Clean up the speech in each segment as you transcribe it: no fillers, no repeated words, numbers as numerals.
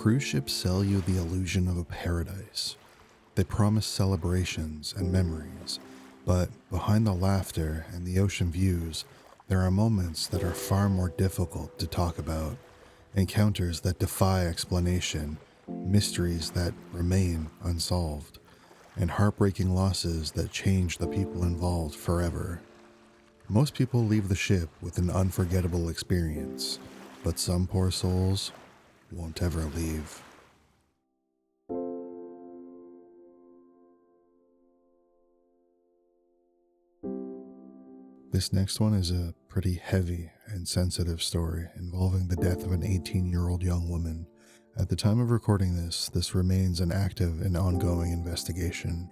Cruise ships sell you the illusion of a paradise. They promise celebrations and memories, but behind the laughter and the ocean views, there are moments that are far more difficult to talk about, encounters that defy explanation, mysteries that remain unsolved, and heartbreaking losses that change the people involved forever. Most people leave the ship with an unforgettable experience, but some poor souls won't ever leave. This next one is a pretty heavy and sensitive story involving the death of an 18-year-old young woman. At the time of recording this remains an active and ongoing investigation.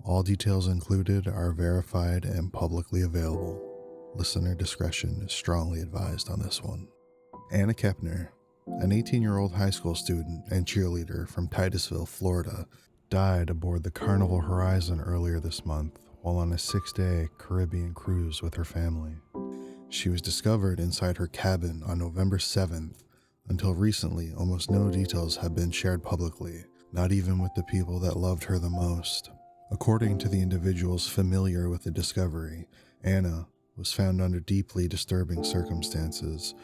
All details included are verified and publicly available. Listener discretion is strongly advised on this one. Anna Kepner, an 18-year-old high school student and cheerleader from Titusville, Florida, died aboard the Carnival Horizon earlier this month while on a 6-day Caribbean cruise with her family. She was discovered inside her cabin on November 7th. Until recently, almost no details have been shared publicly, not even with the people that loved her the most. According to the individuals familiar with the discovery, Anna was found under deeply disturbing circumstances.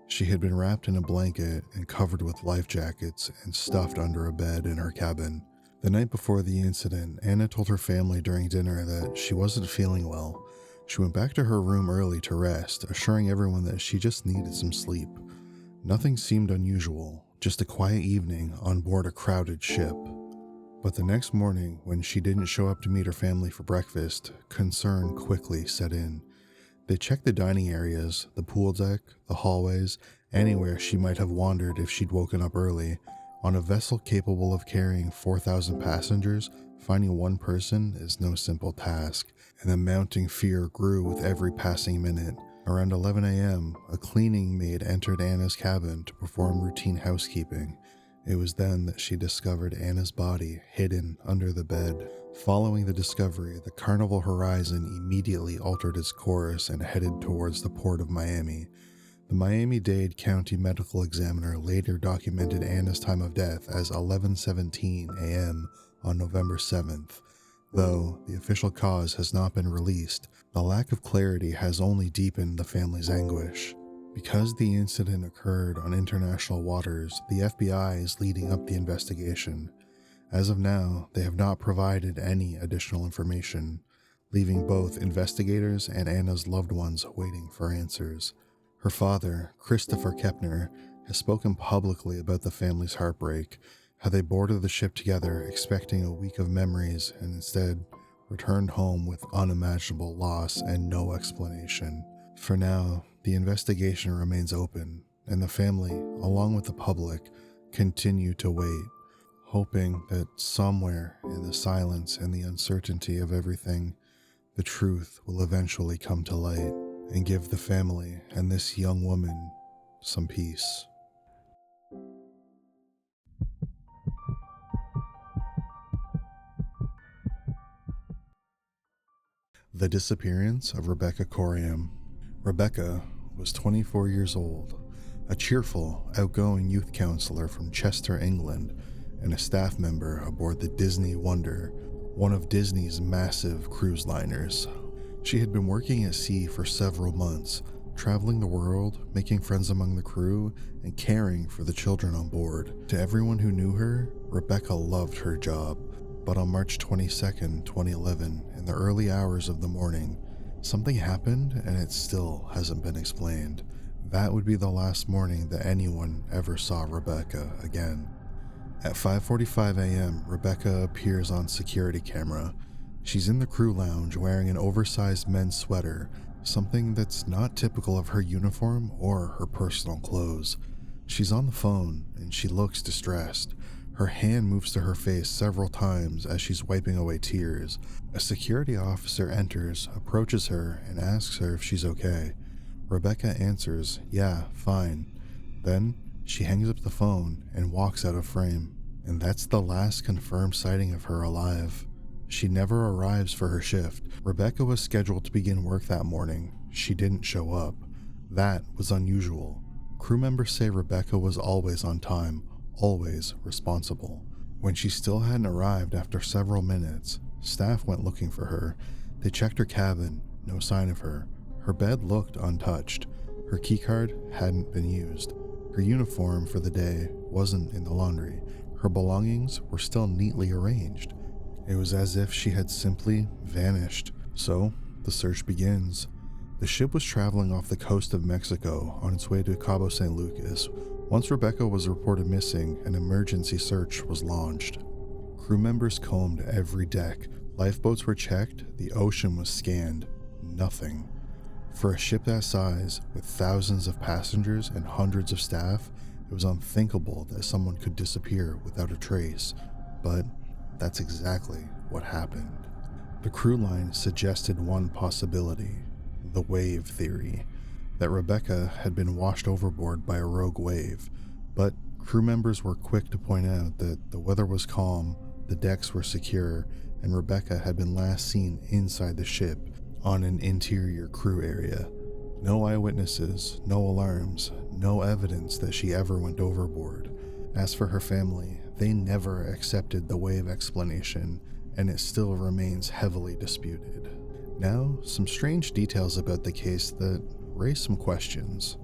She had been wrapped in a blanket and covered with life jackets and stuffed under a bed in her cabin. The night before the incident, Anna told her family during dinner that she wasn't feeling well. She went back to her room early to rest, assuring everyone that she just needed some sleep. Nothing seemed unusual, just a quiet evening on board a crowded ship. But the next morning, when she didn't show up to meet her family for breakfast, concern quickly set in. They checked the dining areas, the pool deck, the hallways, anywhere she might have wandered if she'd woken up early. On a vessel capable of carrying 4,000 passengers, finding one person is no simple task, and the mounting fear grew with every passing minute. Around 11 a.m., a cleaning maid entered Anna's cabin to perform routine housekeeping. It was then that she discovered Anna's body hidden under the bed. Following the discovery, the Carnival Horizon immediately altered its course and headed towards the port of Miami. The Miami-Dade County Medical Examiner later documented Anna's time of death as 11:17 a.m. on November 7th. Though the official cause has not been released, the lack of clarity has only deepened the family's anguish. Because the incident occurred on international waters, the FBI is leading up the investigation. As of now, they have not provided any additional information, leaving both investigators and Anna's loved ones waiting for answers. Her father, Christopher Kepner, has spoken publicly about the family's heartbreak, how they boarded the ship together expecting a week of memories and instead returned home with unimaginable loss and no explanation. For now, the investigation remains open, and the family, along with the public, continue to wait, hoping that somewhere in the silence and the uncertainty of everything, the truth will eventually come to light and give the family and this young woman some peace. The disappearance of Rebecca Coriam. Rebecca was 24 years old, a cheerful, outgoing youth counselor from Chester, England, and a staff member aboard the Disney Wonder, one of Disney's massive cruise liners. She had been working at sea for several months, traveling the world, making friends among the crew, and caring for the children on board. To everyone who knew her, Rebecca loved her job. But on March 22nd, 2011, in the early hours of the morning, something happened and it still hasn't been explained. That would be the last morning that anyone ever saw Rebecca again. At 5:45 a.m., Rebecca appears on security camera. She's in the crew lounge wearing an oversized men's sweater, something that's not typical of her uniform or her personal clothes. She's on the phone and she looks distressed. Her hand moves to her face several times as she's wiping away tears. A security officer enters, approaches her, and asks her if she's okay. Rebecca answers, "Yeah, fine." Then she hangs up the phone and walks out of frame. And that's the last confirmed sighting of her alive. She never arrives for her shift. Rebecca was scheduled to begin work that morning. She didn't show up. That was unusual. Crew members say Rebecca was always on time, always responsible. When she still hadn't arrived after several minutes, staff went looking for her. They checked her cabin, no sign of her. Her bed looked untouched. Her keycard hadn't been used. Her uniform for the day wasn't in the laundry. Her belongings were still neatly arranged. It was as if she had simply vanished. So, the search begins. The ship was traveling off the coast of Mexico on its way to Cabo San Lucas. Once Rebecca was reported missing, an emergency search was launched. Crew members combed every deck. Lifeboats were checked. The ocean was scanned. Nothing. For a ship that size, with thousands of passengers and hundreds of staff, it was unthinkable that someone could disappear without a trace. But that's exactly what happened. The crew line suggested one possibility, the wave theory, that Rebecca had been washed overboard by a rogue wave. But crew members were quick to point out that the weather was calm, the decks were secure, and Rebecca had been last seen inside the ship on an interior crew area. No eyewitnesses, no alarms, no evidence that she ever went overboard. As for her family, they never accepted the wave explanation, and it still remains heavily disputed. Now, some strange details about the case that raise some questions.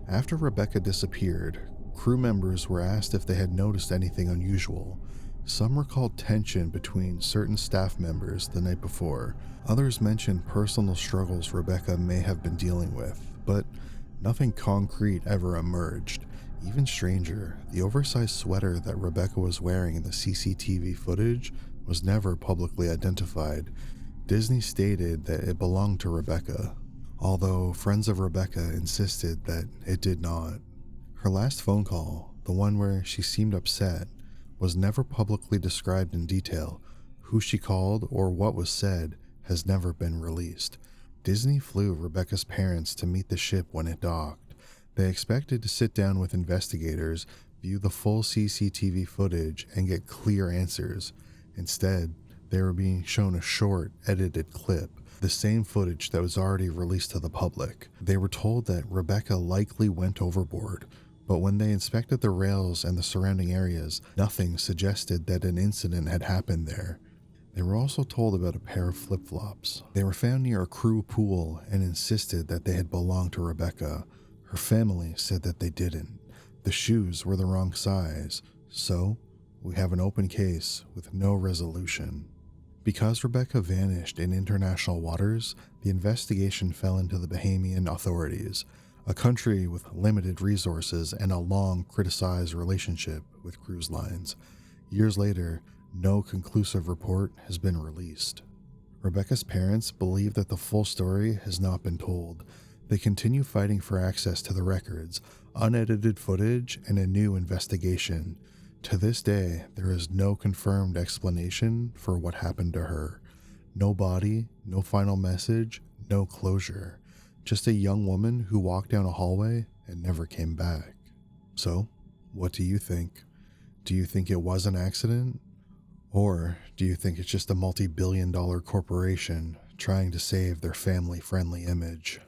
After Rebecca disappeared, crew members were asked if they had noticed anything unusual. Some recalled tension between certain staff members the night before. Others mentioned personal struggles Rebecca may have been dealing with, but nothing concrete ever emerged. Even stranger, the oversized sweater that Rebecca was wearing in the CCTV footage was never publicly identified. Disney stated that it belonged to Rebecca, although friends of Rebecca insisted that it did not. Her last phone call, the one where she seemed upset, was never publicly described in detail. Who she called or what was said has never been released. Disney flew Rebecca's parents to meet the ship when it docked. They expected to sit down with investigators, view the full CCTV footage, and get clear answers. Instead, they were being shown a short, edited clip, the same footage that was already released to the public. They were told that Rebecca likely went overboard, but when they inspected the rails and the surrounding areas, nothing suggested that an incident had happened there. They were also told about a pair of flip-flops. They were found near a crew pool and insisted that they had belonged to Rebecca. Her family said that they didn't. The shoes were the wrong size, so we have an open case with no resolution. Because Rebecca vanished in international waters, the investigation fell into the Bahamian authorities, a country with limited resources and a long criticized relationship with cruise lines. Years later, no conclusive report has been released. Rebecca's parents believe that the full story has not been told. They continue fighting for access to the records, unedited footage, and a new investigation. To this day, there is no confirmed explanation for what happened to her. No body, no final message, no closure. Just a young woman who walked down a hallway and never came back. So, what do you think? Do you think it was an accident? Or do you think it's just a multi-billion-dollar corporation trying to save their family-friendly image?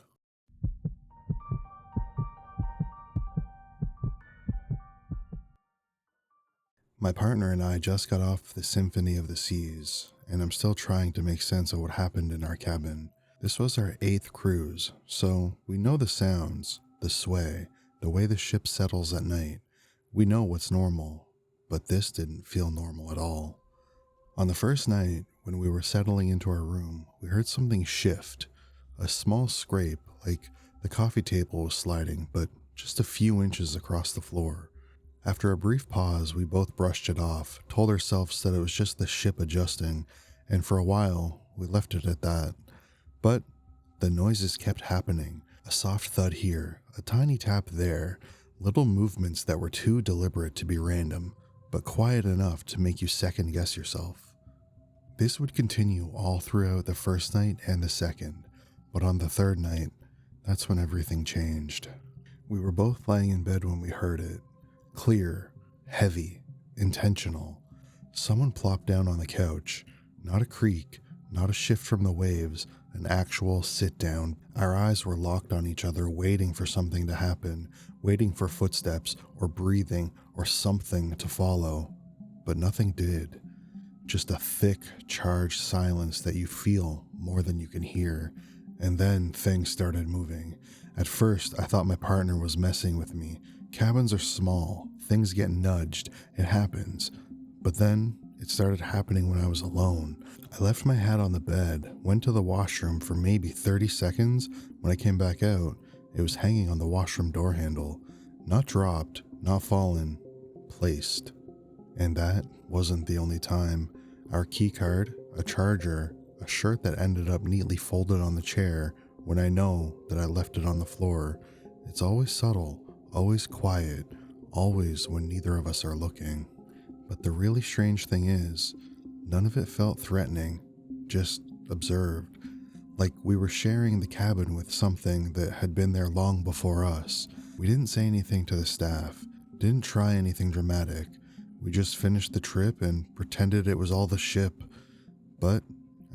My partner and I just got off the Symphony of the Seas, and I'm still trying to make sense of what happened in our cabin. This was our 8th cruise, so we know the sounds, the sway, the way the ship settles at night. We know what's normal, but this didn't feel normal at all. On the first night, when we were settling into our room, we heard something shift. A small scrape, like the coffee table was sliding, but just a few inches across the floor. After a brief pause, we both brushed it off, told ourselves that it was just the ship adjusting, and for a while, we left it at that. But the noises kept happening. A soft thud here, a tiny tap there, little movements that were too deliberate to be random, but quiet enough to make you second guess yourself. This would continue all throughout the first night and the second, but on the third night, that's when everything changed. We were both lying in bed when we heard it. Clear, heavy, intentional. Someone plopped down on the couch. Not a creak, Not a shift from the waves, an actual sit down. Our eyes were locked on each other, waiting for something to happen, waiting for footsteps or breathing or something to follow. But nothing did. Just a thick, charged silence that you feel more than you can hear. And then things started moving. At first, I thought my partner was messing with me. Cabins are small, things get nudged, it happens. But then it started happening when I was alone. I left my hat on the bed, went to the washroom for maybe 30 seconds. When I came back out, it was hanging on the washroom door handle. Not dropped, not fallen, placed. And that wasn't the only time. Our key card, a charger, a shirt that ended up neatly folded on the chair when I know that I left it on the floor. It's always subtle, always quiet, always when neither of us are looking. But the really strange thing is, none of it felt threatening, just observed. Like we were sharing the cabin with something that had been there long before us. We didn't say anything to the staff, didn't try anything dramatic. We just finished the trip and pretended it was all the ship. But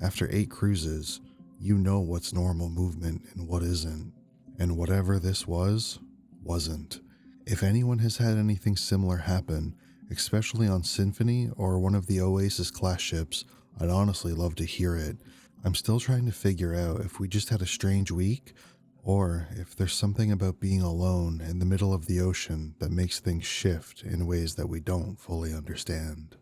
after 8 cruises, you know what's normal movement and what isn't. And whatever this was, wasn't. If anyone has had anything similar happen, especially on Symphony or one of the Oasis class ships, I'd honestly love to hear it. I'm still trying to figure out if we just had a strange week, or if there's something about being alone in the middle of the ocean that makes things shift in ways that we don't fully understand.